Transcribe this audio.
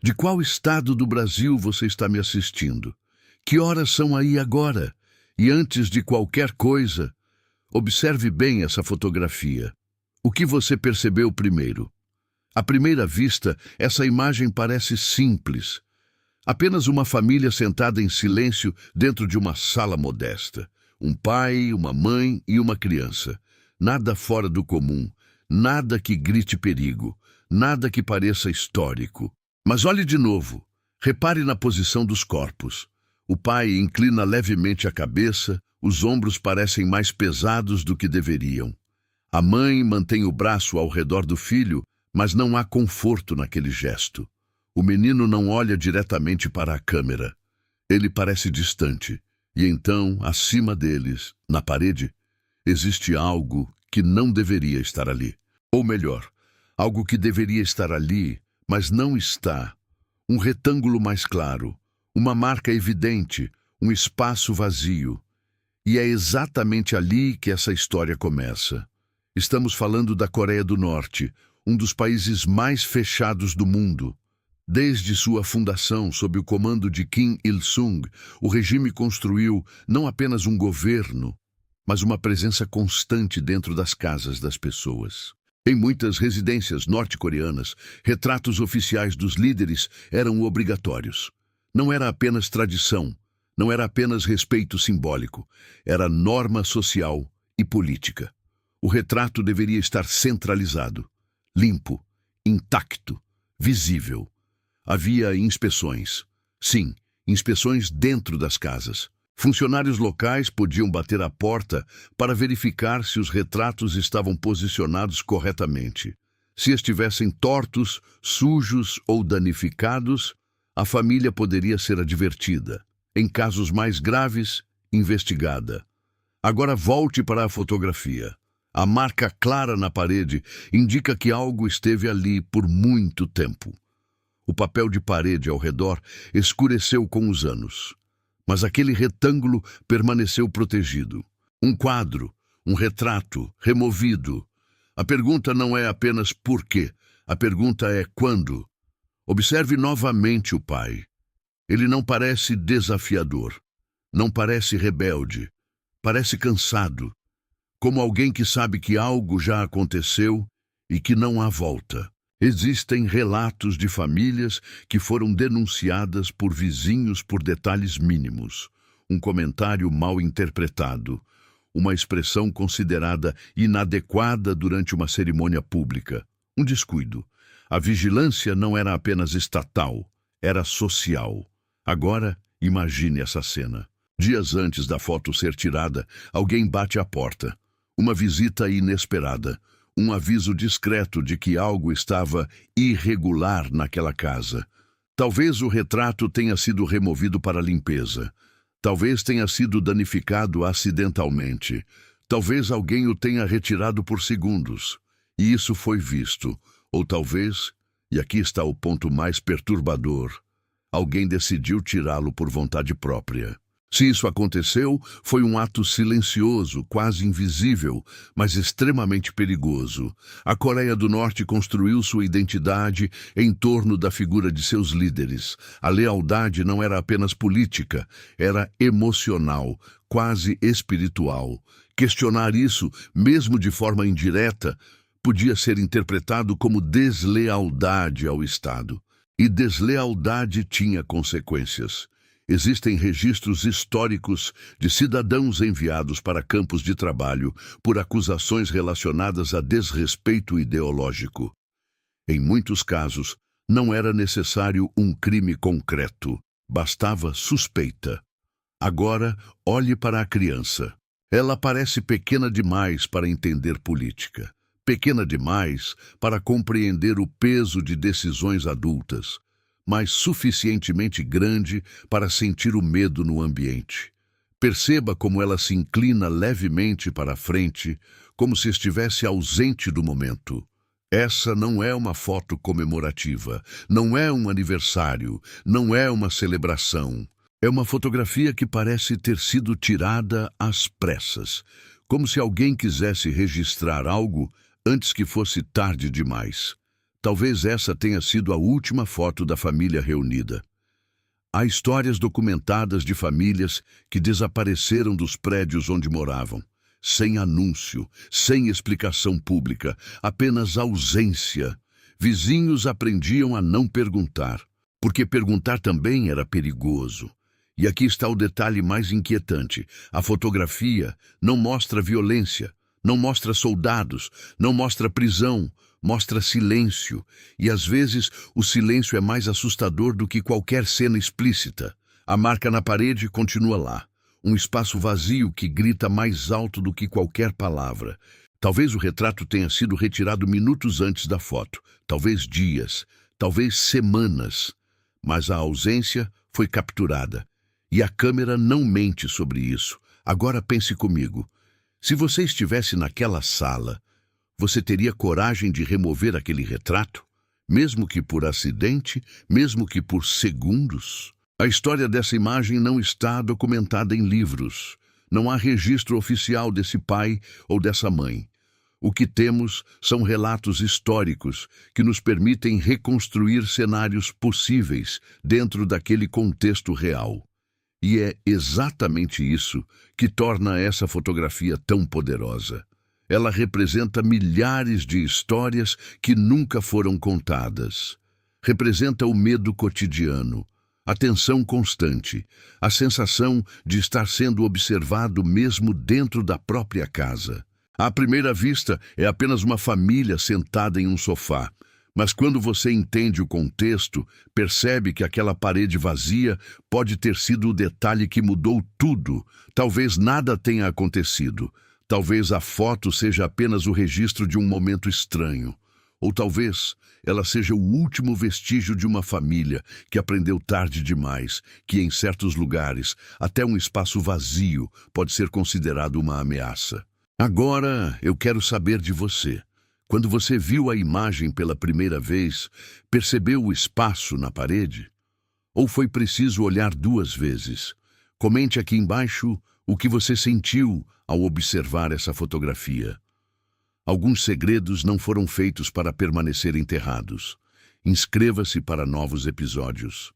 De qual estado do Brasil você está me assistindo? Que horas são aí agora? E antes de qualquer coisa, observe bem essa fotografia. O que você percebeu primeiro? À primeira vista, essa imagem parece simples. Apenas uma família sentada em silêncio dentro de uma sala modesta. Um pai, uma mãe e uma criança. Nada fora do comum, nada que grite perigo, nada que pareça histórico. Mas olhe de novo, repare na posição dos corpos. O pai inclina levemente a cabeça, os ombros parecem mais pesados do que deveriam. A mãe mantém o braço ao redor do filho, mas não há conforto naquele gesto. O menino não olha diretamente para a câmera. Ele parece distante. E então, acima deles, na parede, existe algo que não deveria estar ali. Ou melhor, algo que deveria estar ali, mas não está. Um retângulo mais claro, uma marca evidente, um espaço vazio. E é exatamente ali que essa história começa. Estamos falando da Coreia do Norte, um dos países mais fechados do mundo. Desde sua fundação, sob o comando de Kim Il-sung, o regime construiu não apenas um governo, mas uma presença constante dentro das casas das pessoas. Em muitas residências norte-coreanas, retratos oficiais dos líderes eram obrigatórios. Não era apenas tradição, não era apenas respeito simbólico, era norma social e política. O retrato deveria estar centralizado, limpo, intacto, visível. Havia inspeções. Sim, inspeções dentro das casas. Funcionários locais podiam bater à porta para verificar se os retratos estavam posicionados corretamente. Se estivessem tortos, sujos ou danificados, a família poderia ser advertida. Em casos mais graves, investigada. Agora volte para a fotografia. A marca clara na parede indica que algo esteve ali por muito tempo. O papel de parede ao redor escureceu com os anos, mas aquele retângulo permaneceu protegido. Um quadro, um retrato, removido. A pergunta não é apenas por quê, a pergunta é quando. Observe novamente o pai. Ele não parece desafiador, não parece rebelde, parece cansado, como alguém que sabe que algo já aconteceu e que não há volta. Existem relatos de famílias que foram denunciadas por vizinhos por detalhes mínimos, um comentário mal interpretado, uma expressão considerada inadequada durante uma cerimônia pública, um descuido. A vigilância não era apenas estatal, era social. Agora, imagine essa cena. Dias antes da foto ser tirada, alguém bate à porta. Uma visita inesperada. Um aviso discreto de que algo estava irregular naquela casa. Talvez o retrato tenha sido removido para limpeza. Talvez tenha sido danificado acidentalmente. Talvez alguém o tenha retirado por segundos. E isso foi visto. Ou talvez, e aqui está o ponto mais perturbador, alguém decidiu tirá-lo por vontade própria. Se isso aconteceu, foi um ato silencioso, quase invisível, mas extremamente perigoso. A Coreia do Norte construiu sua identidade em torno da figura de seus líderes. A lealdade não era apenas política, era emocional, quase espiritual. Questionar isso, mesmo de forma indireta, podia ser interpretado como deslealdade ao Estado. E deslealdade tinha consequências. Existem registros históricos de cidadãos enviados para campos de trabalho por acusações relacionadas a desrespeito ideológico. Em muitos casos, não era necessário um crime concreto, bastava suspeita. Agora, olhe para a criança. Ela parece pequena demais para entender política, pequena demais para compreender o peso de decisões adultas, mas suficientemente grande para sentir o medo no ambiente. Perceba como ela se inclina levemente para a frente, como se estivesse ausente do momento. Essa não é uma foto comemorativa, não é um aniversário, não é uma celebração. É uma fotografia que parece ter sido tirada às pressas, como se alguém quisesse registrar algo antes que fosse tarde demais. Talvez essa tenha sido a última foto da família reunida. Há histórias documentadas de famílias que desapareceram dos prédios onde moravam, sem anúncio, sem explicação pública, apenas ausência. Vizinhos aprendiam a não perguntar, porque perguntar também era perigoso. E aqui está o detalhe mais inquietante: a fotografia não mostra violência, não mostra soldados, não mostra prisão, mostra silêncio. E às vezes o silêncio é mais assustador do que qualquer cena explícita. A marca na parede continua lá, um espaço vazio que grita mais alto do que qualquer palavra. Talvez o retrato tenha sido retirado minutos antes da foto, talvez dias, talvez semanas, mas a ausência foi capturada. E a câmera não mente sobre isso. Agora pense comigo. Se você estivesse naquela sala, você teria coragem de remover aquele retrato? Mesmo que por acidente, mesmo que por segundos? A história dessa imagem não está documentada em livros. Não há registro oficial desse pai ou dessa mãe. O que temos são relatos históricos que nos permitem reconstruir cenários possíveis dentro daquele contexto real. E é exatamente isso que torna essa fotografia tão poderosa. Ela representa milhares de histórias que nunca foram contadas. Representa o medo cotidiano, a tensão constante, a sensação de estar sendo observado mesmo dentro da própria casa. À primeira vista, é apenas uma família sentada em um sofá. Mas quando você entende o contexto, percebe que aquela parede vazia pode ter sido o detalhe que mudou tudo. Talvez nada tenha acontecido. Talvez a foto seja apenas o registro de um momento estranho. Ou talvez ela seja o último vestígio de uma família que aprendeu tarde demais, que em certos lugares, até um espaço vazio pode ser considerado uma ameaça. Agora eu quero saber de você. Quando você viu a imagem pela primeira vez, percebeu o espaço na parede? Ou foi preciso olhar 2 vezes? Comente aqui embaixo o que você sentiu ao observar essa fotografia. Alguns segredos não foram feitos para permanecer enterrados. Inscreva-se para novos episódios.